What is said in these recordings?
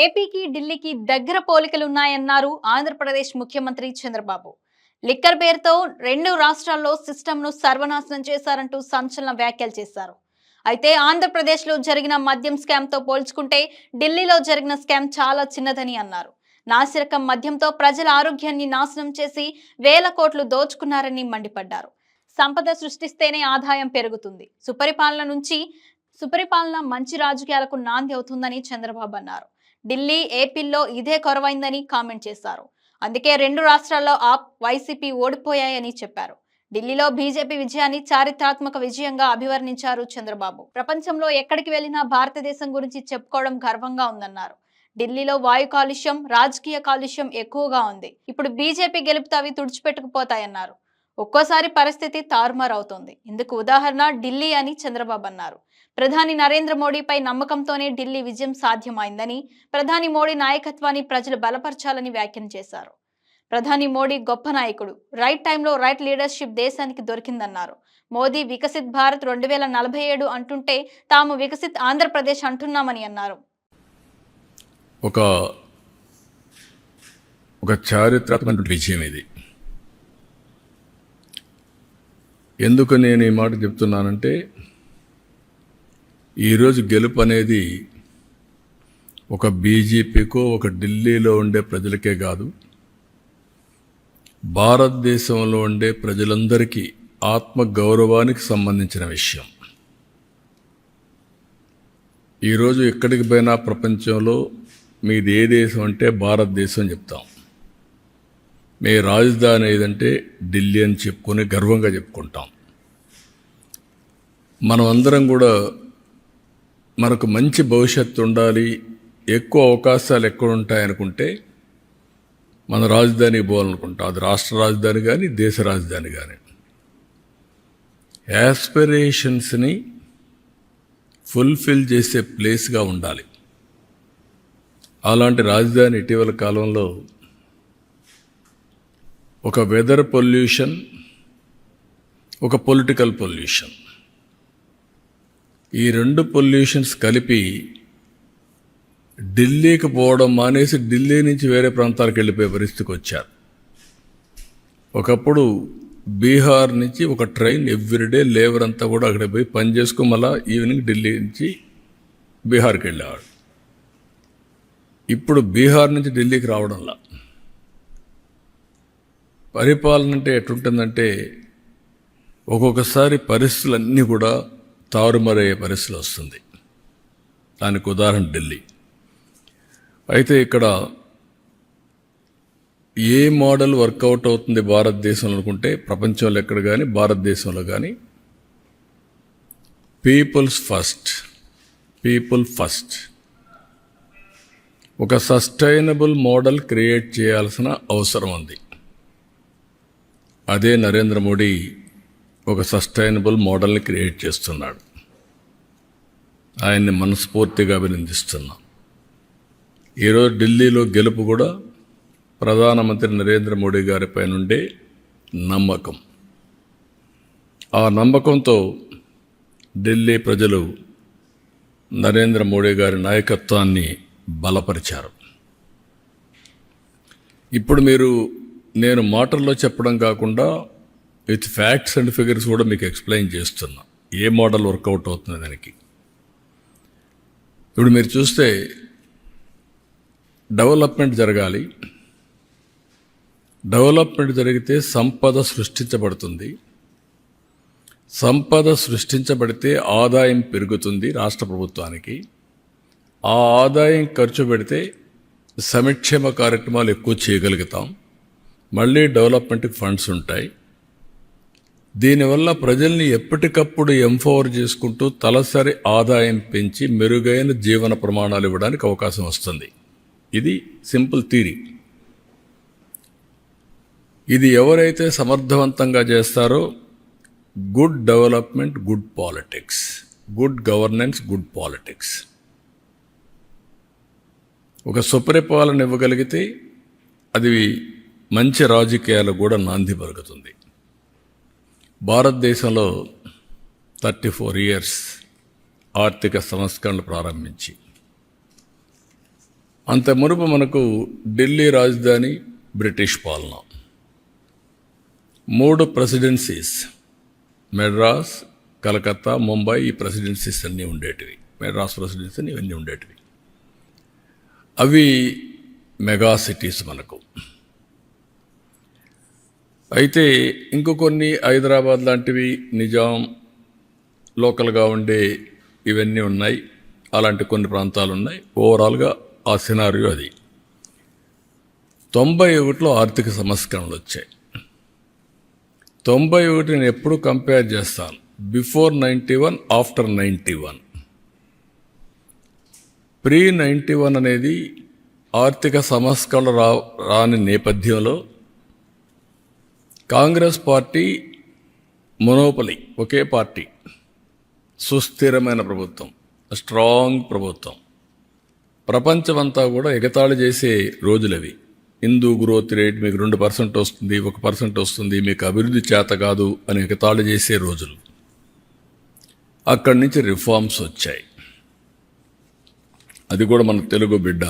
ఏపీకి ఢిల్లీకి దగ్గర పోలికలున్నాయన్నారు ఆంధ్రప్రదేశ్ ముఖ్యమంత్రి చంద్రబాబు. లిక్కర్ పేరుతో రెండు రాష్ట్రాల్లో సిస్టమ్ను సర్వనాశనం చేశారంటూ సంచలన వ్యాఖ్యలు చేశారు. అయితే ఆంధ్రప్రదేశ్లో జరిగిన మద్యం స్కామ్తో పోల్చుకుంటే ఢిల్లీలో జరిగిన స్కామ్ చాలా చిన్నదని అన్నారు. నాసిరకం మద్యంతో ప్రజల ఆరోగ్యాన్ని నాశనం చేసి వేల కోట్లు దోచుకున్నారని మండిపడ్డారు. సంపద సృష్టిస్తేనే ఆదాయం పెరుగుతుంది, సుపరిపాలన మంచి రాజకీయాలకు నాంది అవుతుందని చంద్రబాబు అన్నారు. ఢిల్లీ, ఏపీల్లో ఇదే కొరవైందని కామెంట్ చేశారు. అందుకే రెండు రాష్ట్రాల్లో ఆప్, వైసీపీ ఓడిపోయాయని చెప్పారు. ఢిల్లీలో బీజేపీ విజయాన్ని చారిత్రాత్మక విజయంగా అభివర్ణించారు చంద్రబాబు. ప్రపంచంలో ఎక్కడికి వెళ్లినా భారతదేశం గురించి చెప్పుకోవడం గర్వంగా ఉందన్నారు. ఢిల్లీలో వాయు కాలుష్యం, రాజకీయ కాలుష్యం ఎక్కువగా ఉంది. ఇప్పుడు బీజేపీ గెలుపుతో అవి తుడిచిపెట్టుకుపోతాయన్నారు. ఒక్కోసారి పరిస్థితి తారుమారవుతోంది. ఇందుకు ఉదాహరణ ఢిల్లీ అని చంద్రబాబు అన్నారు. ప్రధాని నరేంద్ర మోడీపై నమ్మకంతోనే ఢిల్లీ విజయం సాధ్యమైందని, ప్రధాని మోడీ నాయకత్వాన్ని ప్రజలు బలపరచాలని వ్యాఖ్యానం చేశారు. ప్రధాని మోడీ గొప్ప నాయకుడు, రైట్ టైంలో రైట్ లీడర్షిప్ దేశానికి దొరికిందన్నారు. మోదీ వికసిత్ భారత్ 2047 అంటుంటే తాము వికసిత్ ఆంధ్రప్రదేశ్ అంటున్నామని అన్నారు. ఒక చారిత్రాత్మక విజయం ఇది. ఎందుకు నేను ఈ మాట చెప్తున్నానంటే, ఈరోజు గెలుపు అనేది ఒక బీజేపీకో ఒక ఢిల్లీలో ఉండే ప్రజలకే కాదు, భారతదేశంలో ఉండే ప్రజలందరికీ ఆత్మ గౌరవానికి సంబంధించిన విషయం. ఈరోజు ఎక్కడికి పోయినా ప్రపంచంలో మీది ఏ దేశం అంటే భారతదేశం చెప్తాం. మీ రాజధాని ఏదంటే ఢిల్లీ అని చెప్పుకొని గర్వంగా చెప్పుకుంటాం. మనం అందరం కూడా మనకు మంచి భవిష్యత్తు ఉండాలి, ఎక్కువ అవకాశాలు ఎక్కడ ఉంటాయనుకుంటే మన రాజధానికి పోవాలనుకుంటాం. అది రాష్ట్ర రాజధాని కానీ దేశ రాజధాని కానీ. యాస్పిరేషన్స్ని ఫుల్ఫిల్ చేసే ప్లేస్గా ఉండాలి. అలాంటి రాజధాని ఇటీవల కాలంలో ఒక వెదర్ పొల్యూషన్, ఒక పొలిటికల్ పొల్యూషన్, ఈ రెండు పొల్యూషన్స్ కలిపి ఢిల్లీకి పోవడం మానేసి ఢిల్లీ నుంచి వేరే ప్రాంతాలకు వెళ్ళిపోయే పరిస్థితికి వచ్చారు. ఒకప్పుడు బీహార్ నుంచి ఒక ట్రైన్ ఎవ్రీడే లేబర్ అంతా కూడా అక్కడ పోయి పని చేసుకుని మళ్ళా ఈవినింగ్ ఢిల్లీ నుంచి బీహార్కి వెళ్ళేవాడు. ఇప్పుడు బీహార్ నుంచి ఢిల్లీకి రావడంలా. పరిపాలన అంటే ఎట్లుంటుందంటే, ఒక్కొక్కసారి పరిస్థితులన్నీ కూడా తారుమారయ్యే పరిస్థితులు వస్తుంది. దానికి ఉదాహరణ ఢిల్లీ. అయితే ఇక్కడ ఏ మోడల్ వర్కౌట్ అవుతుంది భారతదేశంలో అనుకుంటే, ప్రపంచంలో ఎక్కడ కానీ భారతదేశంలో కానీ పీపుల్ ఫస్ట్ ఒక సస్టైనబుల్ మోడల్ క్రియేట్ చేయాల్సిన అవసరం ఉంది. అదే నరేంద్ర మోడీ ఒక సస్టైనబుల్ మోడల్ని క్రియేట్ చేస్తున్నాడు. ఆయన్ని మనస్ఫూర్తిగా అభినందిస్తున్నాం. ఈరోజు ఢిల్లీలో గెలుపు కూడా ప్రధానమంత్రి నరేంద్ర మోడీ గారిపై నుండే నమ్మకం. ఆ నమ్మకంతో ఢిల్లీ ప్రజలు నరేంద్ర మోడీ గారి నాయకత్వాన్ని బలపరిచారు. ఇప్పుడు నేను మాటల్లో చెప్పడం కాకుండా విత్ ఫ్యాక్ట్స్ అండ్ ఫిగర్స్ కూడా మీకు ఎక్స్ప్లెయిన్ చేస్తున్నా ఏ మోడల్ వర్కౌట్ అవుతుంది దానికి. ఇప్పుడు మీరు చూస్తే డెవలప్మెంట్ జరగాలి. డెవలప్మెంట్ జరిగితే సంపద సృష్టించబడుతుంది. సంపద సృష్టించబడితే ఆదాయం పెరుగుతుంది రాష్ట్ర ప్రభుత్వానికి. ఆ ఆదాయం ఖర్చు పెడితే సంక్షేమ కార్యక్రమాలు ఎక్కువ చేయగలుగుతాం. మళ్ళీ డెవలప్మెంట్కి ఫండ్స్ ఉంటాయి. దీనివల్ల ప్రజల్ని ఎప్పటికప్పుడు ఎంపవర్ చేసుకుంటూ తలసరి ఆదాయం పెంచి మెరుగైన జీవన ప్రమాణాలు ఇవ్వడానికి అవకాశం వస్తుంది. ఇది సింపుల్ థియరీ. ఇది ఎవరైతే సమర్థవంతంగా చేస్తారో good development, good politics, good governance, good politics, ఒక సుపరిపాలన ఇవ్వగలిగితే అది మంచి రాజకీయాలకు కూడా నాంది పలుకుతుంది. భారతదేశంలో 34 years ఆర్థిక సంస్కరణలు ప్రారంభించి అంత మునుపు మనకు ఢిల్లీ రాజధాని బ్రిటిష్ పాలన, 3 ప్రెసిడెన్సీస్, మెడ్రాస్, కలకత్తా, ముంబై, ఈ ప్రెసిడెన్సీస్ అన్నీ ఉండేటివి. మెడ్రాస్ ప్రెసిడెన్సీ అని ఇవన్నీ ఉండేటివి. అవి మెగా సిటీస్ మనకు. అయితే ఇంకో కొన్ని హైదరాబాద్ లాంటివి, నిజాం లోకల్గా ఉండే ఇవన్నీ ఉన్నాయి. అలాంటి కొన్ని ప్రాంతాలు ఉన్నాయి. ఓవరాల్గా ఆ సినారియో అది. 91లో ఆర్థిక సంస్కరణలు వచ్చాయి. 91 నేను ఎప్పుడు కంపేర్ చేస్తాను, బిఫోర్ 91, ఆఫ్టర్ 91. ప్రీ 91 అనేది ఆర్థిక సంస్కరణలు రాని నేపథ్యంలో కాంగ్రెస్ పార్టీ మొనోపలి, ఒకే పార్టీ, సుస్థిరమైన ప్రభుత్వం, స్ట్రాంగ్ ప్రభుత్వం. ప్రపంచమంతా కూడా ఎగతాళి చేసే రోజులవి. హిందూ గ్రోత్ రేట్ మీకు 2% వస్తుంది, 1% వస్తుంది, మీకు అభివృద్ధి చేత కాదు అని ఎగతాళి చేసే రోజులు. అక్కడి నుంచి రిఫార్మ్స్ వచ్చాయి. అది కూడా మన తెలుగు బిడ్డ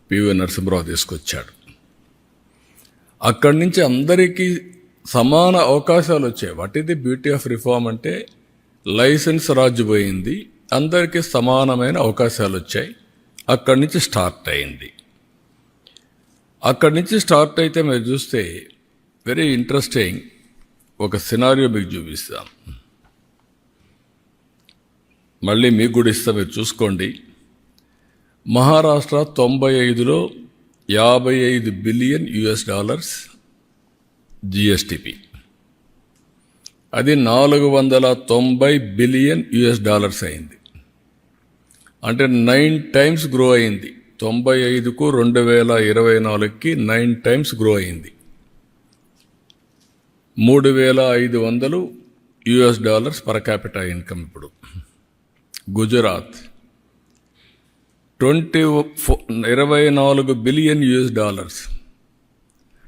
పివి నరసింహరావు తీసుకొచ్చాడు. అక్కడి నుంచి అందరికీ సమాన అవకాశాలు వచ్చాయి. What is the beauty of reform అంటే, లైసెన్స్ రాజు పోయింది, అందరికీ సమానమైన అవకాశాలు వచ్చాయి. అక్కడి నుంచి స్టార్ట్ అయింది. అక్కడి నుంచి స్టార్ట్ అయితే మీరు చూస్తే వెరీ ఇంట్రెస్టింగ్ ఒక సినారియో మీకు చూపిస్తాను. మళ్ళీ మీకు కూడా ఇస్తా, మీరు చూసుకోండి. మహారాష్ట్ర 95లో $55 బిలియన్ జిఎస్టిపి. అది $490 బిలియన్ అయింది. అంటే 9 టైమ్స్ గ్రో అయింది. 95కు 2024కి 9 టైమ్స్ గ్రో అయింది. $3,500 పర్ క్యాపిటల్ ఇన్కమ్ ఇప్పుడు. గుజరాత్ 24 బిలియన్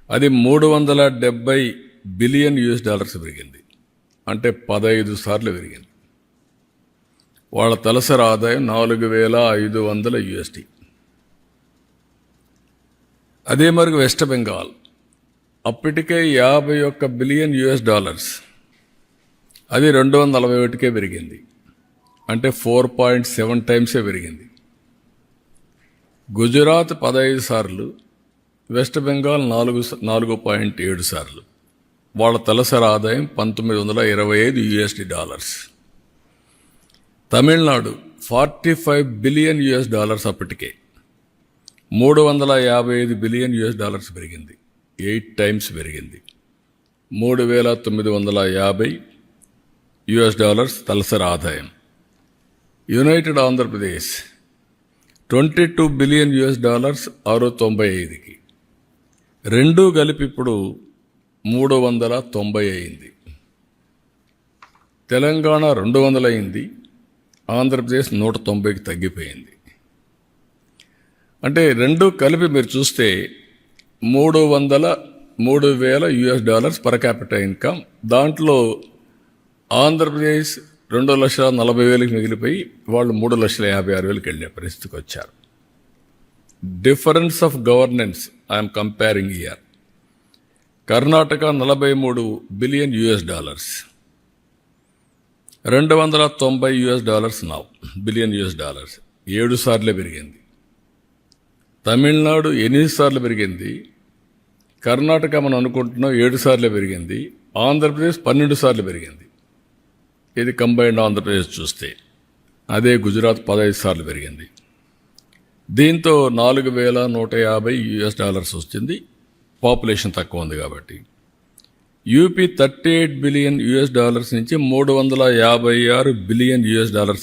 అది $370 బిలియన్ పెరిగింది. అంటే 15 సార్లు పెరిగింది. వాళ్ళ తలసరి ఆదాయం $4,500. అదే మరి వెస్ట్ బెంగాల్ అప్పటికే $51 బిలియన్, అది 241కే పెరిగింది. అంటే 4.7 టైమ్సే పెరిగింది. గుజరాత్ 15 సార్లు, వెస్ట్ బెంగాల్ 4.7 సార్లు. వాళ్ళ తలసరి ఆదాయం $1,925. తమిళనాడు 45 బిలియన్ అప్పటికే, $355 బిలియన్ పెరిగింది. 8 టైమ్స్ పెరిగింది. $3,950 తలసరి ఆదాయం. యునైటెడ్ ఆంధ్రప్రదేశ్ 22 బిలియన్ $695కి. రెండూ కలిపి ఇప్పుడు 390 అయింది. తెలంగాణ 200 అయింది. ఆంధ్రప్రదేశ్ 190కి తగ్గిపోయింది. అంటే రెండూ కలిపి మీరు చూస్తే $3,000 పర్ క్యాపిటల్ ఇన్కమ్. దాంట్లో ఆంధ్రప్రదేశ్ 2,40,000కి మిగిలిపోయి వాళ్ళు 3,56,000కి వెళ్ళే పరిస్థితికి వచ్చారు. Difference of governance I'm comparing year. Karnataka 43 billion $290 now billion 7 సార్లే పెరిగింది. తమిళనాడు 8 సార్లు పెరిగింది. కర్ణాటక మనం అనుకుంటున్నాం 7 సార్లే పెరిగింది. ఆంధ్రప్రదేశ్ 12 సార్లు పెరిగింది. ఇది కంబైన్డ్ ఆంధ్రప్రదేశ్ చూస్తే. అదే గుజరాత్ 15 సార్లు పెరిగింది. దీంతో $4,150 వచ్చింది. పాపులేషన్ తక్కువ ఉంది కాబట్టి. యూపీ 38 బిలియన్ నుంచి $356 బిలియన్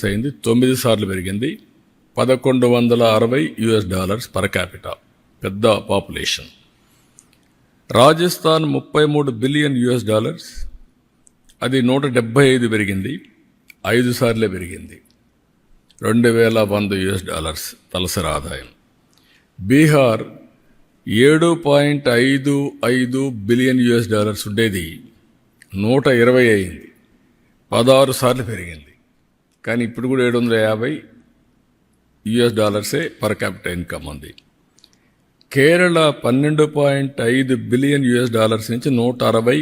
అయింది. 9 సార్లు పెరిగింది. $1,160 పర్ క్యాపిటల్, పెద్ద పాపులేషన్. రాజస్థాన్ 33 బిలియన్ అది 175 పెరిగింది. 5 సార్లే పెరిగింది. $2,100 తలసరి ఆదాయం. బీహార్ 7.55 బిలియన్ ఉండేది 120 అయింది. 16 సార్లు పెరిగింది. కానీ ఇప్పుడు కూడా 750, US పర్ క్యాపిటల్ ఇన్కమ్ ఉంది. కేరళ $12.5 బిలియన్ నుంచి $160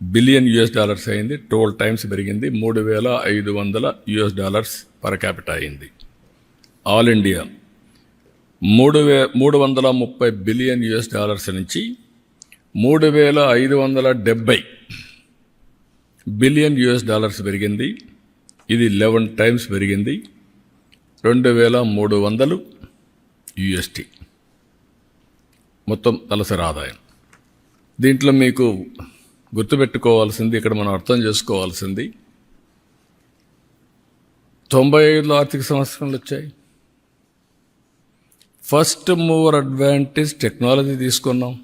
బిలియన్ అయింది. 12 టైమ్స్ పెరిగింది. $3,500 పర్ క్యాపిటల్ అయింది. ఆల్ ఇండియా $330 బిలియన్ నుంచి $3,570 బిలియన్ పెరిగింది. ఇది 11 టైమ్స్ పెరిగింది. 2,300 USD మొత్తం తలసరి ఆదాయం. దీంట్లో మీకు గుర్తుపెట్టుకోవాల్సింది, ఇక్కడ మనం అర్థం చేసుకోవాల్సింది, 95లో ఆర్థిక సంవత్సరాలు వచ్చాయి. ఫస్ట్ మూవర్ అడ్వాంటేజ్ టెక్నాలజీ తీసుకున్నాం.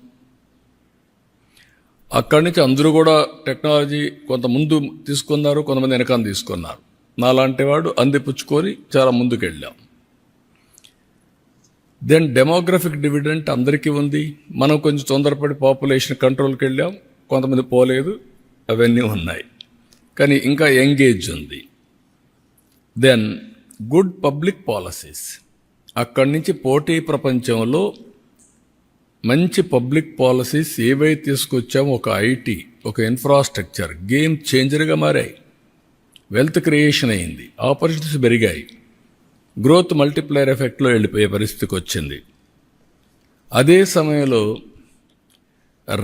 అక్కడి నుంచి అందరూ కూడా టెక్నాలజీ కొంత ముందు తీసుకున్నారు, కొంతమంది వెనకాల తీసుకున్నారు. నాలాంటి వాడు అందిపుచ్చుకొని చాలా ముందుకు వెళ్ళాం. దెన్ డెమోగ్రఫిక్ డివిడెంట్ అందరికీ ఉంది. మనం కొంచెం తొందరపడి పాపులేషన్ కంట్రోల్కి వెళ్ళాం, కొంతమంది పోలేదు, అవన్నీ ఉన్నాయి. కానీ ఇంకా ఎంగేజ్ ఉంది. దెన్ గుడ్ పబ్లిక్ పాలసీస్, అక్కడి నుంచి పోటీ ప్రపంచంలో మంచి పబ్లిక్ పాలసీస్ ఏవైతే తీసుకొచ్చామో, ఒక ఐటీ, ఒక ఇన్ఫ్రాస్ట్రక్చర్ గేమ్ చేంజర్గా మారాయి. వెల్త్ క్రియేషన్ అయింది, ఆపర్చునిటీస్ పెరిగాయి, గ్రోత్ మల్టిప్లైర్ ఎఫెక్ట్లో వెళ్ళిపోయే పరిస్థితికి వచ్చింది. అదే సమయంలో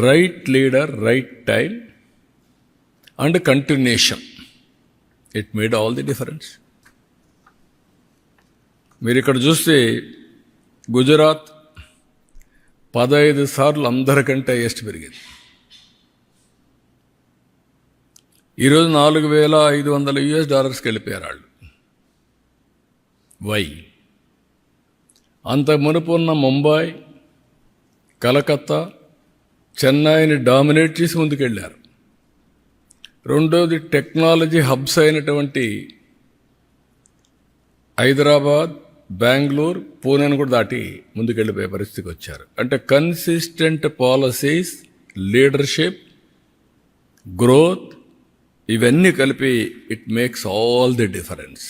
right leader, right time and continuation, it made all the difference. మీరు ఇక్కడ చూస్తే గుజరాత్ 15 సార్లు అందరికంటే హైయెస్ట్ పెరిగింది. ఈరోజు $4,500 వెళ్ళిపోయారు వాళ్ళు. వై? అంత మునుపున్న ముంబై, కలకత్తా, చెన్నైని డామినేట్ చేసి ముందుకెళ్ళారు. రెండోది టెక్నాలజీ హబ్స్ అయినటువంటి హైదరాబాద్, బెంగళూరు, పూణేను కూడా దాటి ముందుకెళ్ళిపోయే పరిస్థితికి వచ్చారు. అంటే కన్సిస్టెంట్ పాలసీస్, లీడర్షిప్, గ్రోత్, ఇవన్నీ కలిపి it makes all the difference.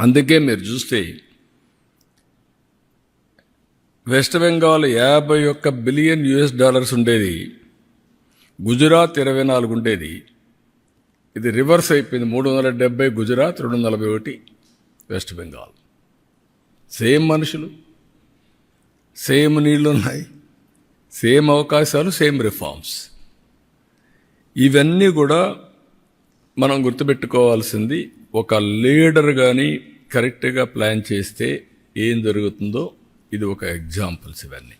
అందుకే మీరు చూస్తే వెస్ట్ బెంగాల్ $51 బిలియన్ ఉండేది, గుజరాత్ 24 ఉండేది. ఇది రివర్స్ అయిపోయింది. 370 గుజరాత్, 241 వెస్ట్ బెంగాల్. సేమ్ మనుషులు, సేమ్ నీళ్లు ఉన్నాయి, సేమ్ అవకాశాలు, సేమ్ రిఫార్మ్స్. ఇవన్నీ కూడా మనం గుర్తుపెట్టుకోవాల్సింది. ఒక లీడర్ కానీ కరెక్ట్గా ప్లాన్ చేస్తే ఏం జరుగుతుందో ఇది ఒక ఎగ్జాంపుల్స్ ఇవన్నీ.